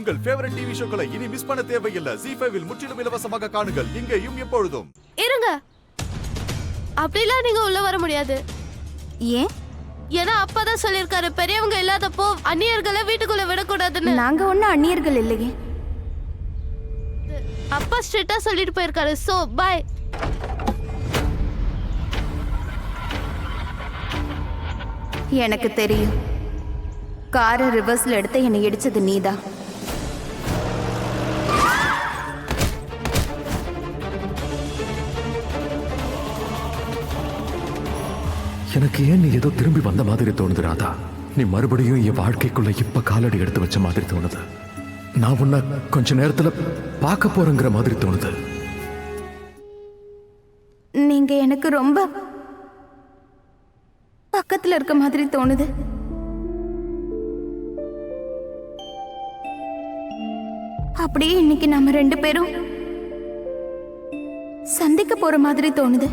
உங்கள் favourite TV ஷோக்களை இனி miss பண்ண தேவையில்லை. ஜீ5 இல் முற்றிலும் இலவசமாக காணுங்கள், இங்கேயும் எப்பொழுதும். இருங்க, அப்படிலாம் நீங்க உள்ள வர முடியாது. ஏன்? ஏன்னா அப்பதான் சொல்லிருக்காரு, பெரியவங்க இல்லாதப்போ அந்நியர்களை வீட்டுக்குள்ள விடக்கூடாதுன்னு. நாங்க ஒன்னும் அந்நியர்கள் இல்லையே. அப்பா ஸ்ட்ரிக்ட்டா சொல்லிட்டு போயிருக்காரு. So bye. எனக்கு தெரியும், காரை ரிவர்ஸ்ல எடுத்து என்னை இடிச்சது நீதான். எனக்கு ஏன் நீ ஏதோ திரும்பி வந்த மாதிரி தோணுது ராதா. நீ மறுபடியும் என் வாழ்க்கைக்குள்ள இப்ப காலடி எடுத்து வச்ச மாதிரி தோணுது. நான் உன்னை கொஞ்ச நேரத்துல பார்க்க போறேங்கிற மாதிரி தோணுது. நீங்க எனக்கு ரொம்ப பக்கத்துல இருக்க மாதிரி தோணுது. அப்படியே இன்னைக்கு நம்ம ரெண்டு பேரும் சந்திக்க போற மாதிரி தோணுது.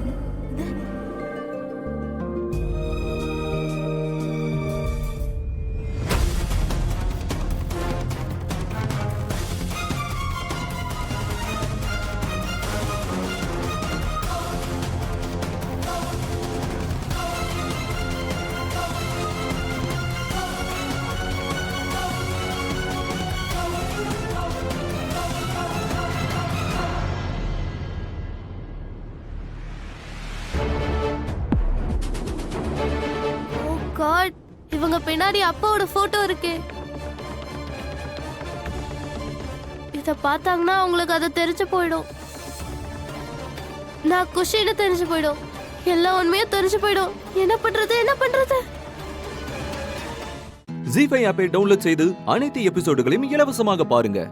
காட், இவங்க பின்னாடி அப்பாவோட போட்டோ இருக்கு. இத பார்த்தாங்கன்னா அவங்களுக்கு அது தெரிஞ்சு போயிடும். நான் குஷின்னு தெரிஞ்சு போயிடும். எல்லா உண்மையும் தெரிஞ்சு போயிடும். என்ன பண்றது? ஜீ5 ஆப்பை டவுன்லோட் செய்து அனைத்து எபிசோடுகளையும் இலவசமாக பாருங்க.